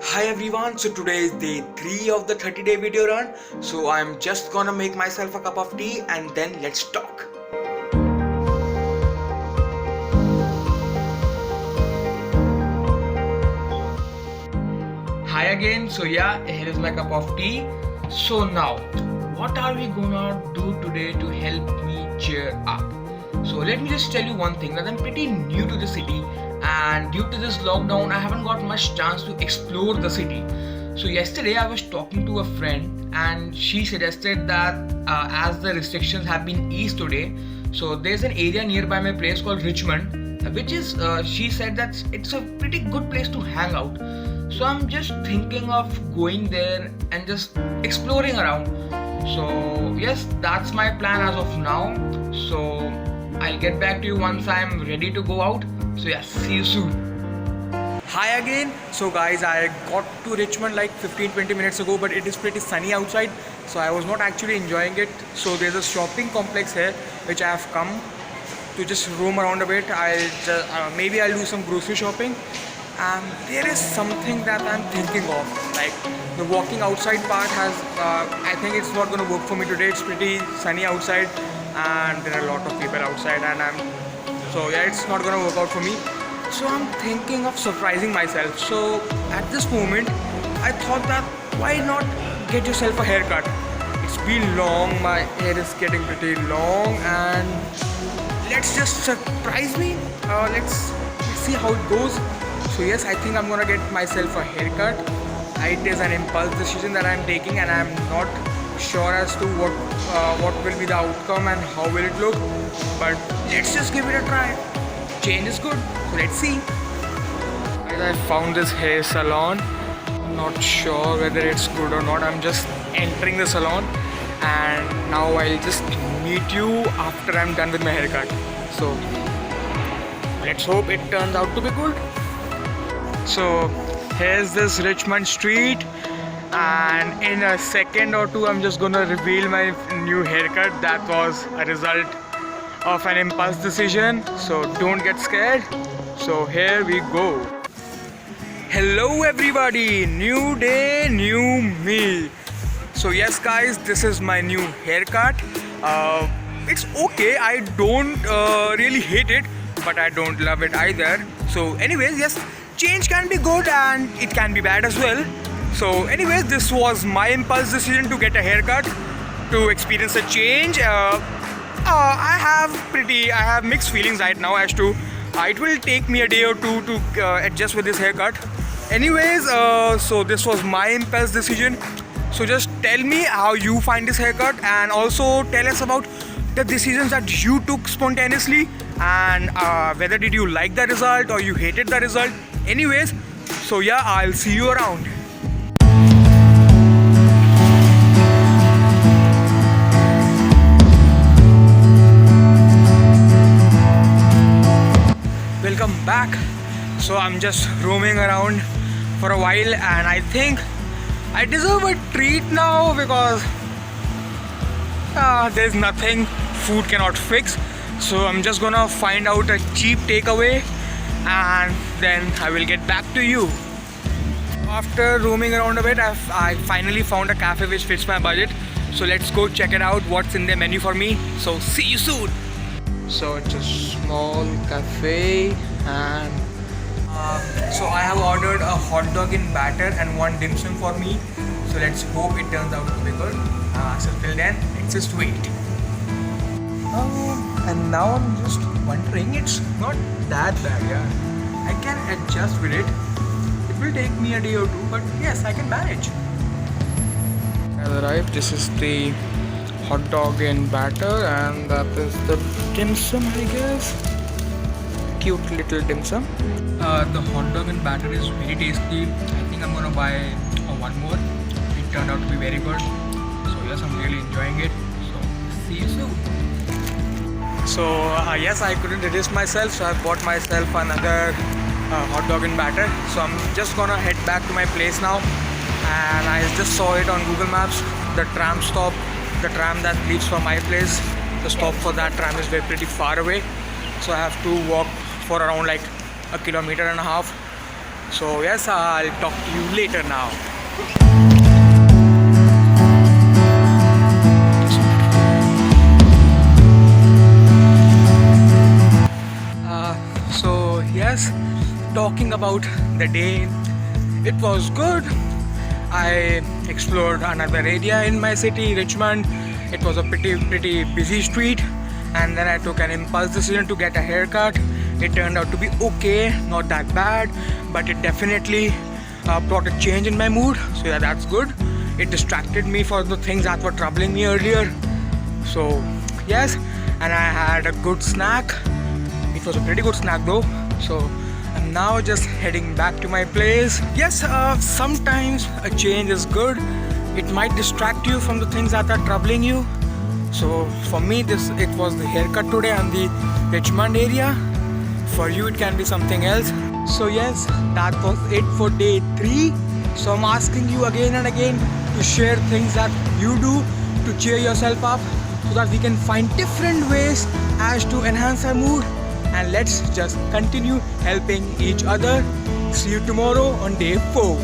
Hi everyone, so today is day 3 of the 30-day video run. So I'm just gonna make myself a cup of tea and then let's talk. Hi again, so yeah, here is my cup of tea. So now, what are we gonna do today to help me cheer up? So let me just tell you one thing that I'm pretty new to the city, and due to this lockdown I haven't got much chance to explore the city. So yesterday I was talking to a friend and she suggested that as the restrictions have been eased today, so there's an area nearby my place called Richmond, which is she said that it's a pretty good place to hang out. So I'm just thinking of going there and just exploring around. So yes, that's my plan as of now. So I'll get back to you once I'm ready to go out. So yeah, see you soon. Hi again. So guys, I got to Richmond like 15-20 minutes ago, but it is pretty sunny outside, so I was not actually enjoying it. So there's a shopping complex here which I have come to just roam around a bit. Maybe I'll do some grocery shopping. And there is something that I'm thinking of, like the walking outside part has I think it's not going to work for me today. It's pretty sunny outside and there are a lot of people outside, and it's not going to work out for me. So I'm thinking of surprising myself. So at this moment I thought that why not get yourself a haircut. It's been long, my hair is getting pretty long, and let's just surprise me. Let's see how it goes. So yes, I think I'm gonna get myself a haircut. It is an impulse decision that I'm taking, and I'm not sure as to what will be the outcome and how will it look. But let's just give it a try. Change is good, so let's see. I found this hair salon. I'm not sure whether it's good or not. I'm just entering the salon, and now I'll just meet you after I'm done with my haircut. So let's hope it turns out to be good. So here's this Richmond street, and in a second or two I'm just gonna reveal my new haircut. That was a result of an impulse decision, so don't get scared. So here we go. Hello everybody, new day, new me. So yes guys, this is my new haircut. It's okay, I don't really hate it, but I don't love it either. So anyways, yes, change can be good and it can be bad as well. So anyways, this was my impulse decision to get a haircut, to experience a change. I have mixed feelings right now as to it will take me a day or two to adjust with this haircut. Anyways, so this was my impulse decision. So just tell me how you find this haircut, and also tell us about the decisions that you took spontaneously, and whether did you like the result or you hated the result. Anyways, so yeah, I'll see you around. Welcome back. So I'm just roaming around for a while, and I think I deserve a treat now because there's nothing food cannot fix. So I'm just gonna find out a cheap takeaway, and then I will get back to you. After roaming around a bit, I finally found a cafe which fits my budget. So let's go check it out, what's in the menu for me. So see you soon. So it's a small cafe, and so I have ordered a hot dog in batter and one dim sum for me. So let's hope it turns out to be good. So till then, let's just wait. And now I'm just wondering, it's not that bad, yeah. I can adjust with it. It will take me a day or two, but yes, I can manage. I've arrived. This is the hot dog in batter, and that is the dim sum, I guess. Cute little dim sum. The hot dog in batter is very tasty. I think I'm gonna buy one more. It turned out to be very good. So yes, I'm really enjoying it. So see you soon. So yes, I couldn't resist myself, so I bought myself another hot dog in batter. So I'm just gonna head back to my place now, and I just saw it on Google Maps. The tram stop, the tram that leaves from my place, the stop for that tram is pretty far away. So I have to walk for around like 1.5 kilometers So yes, I'll talk to you later now. So yes, talking about the day, it was good. I explored another area in my city, Richmond. It was a pretty busy street, and then I took an impulse decision to get a haircut. It turned out to be okay, not that bad, but it definitely brought a change in my mood. So yeah, that's good. It distracted me for the things that were troubling me earlier. So yes, and I had a good snack. It was a pretty good snack though. So I'm now just heading back to my place. Yes, sometimes a change is good. It might distract you from the things that are troubling you. So for me, it was the haircut today and the Richmond area. For you, it can be something else. So yes, that was it for day 3. So I'm asking you again and again to share things that you do to cheer yourself up, so that we can find different ways as to enhance our mood, and let's just continue helping each other. See you tomorrow on day 4.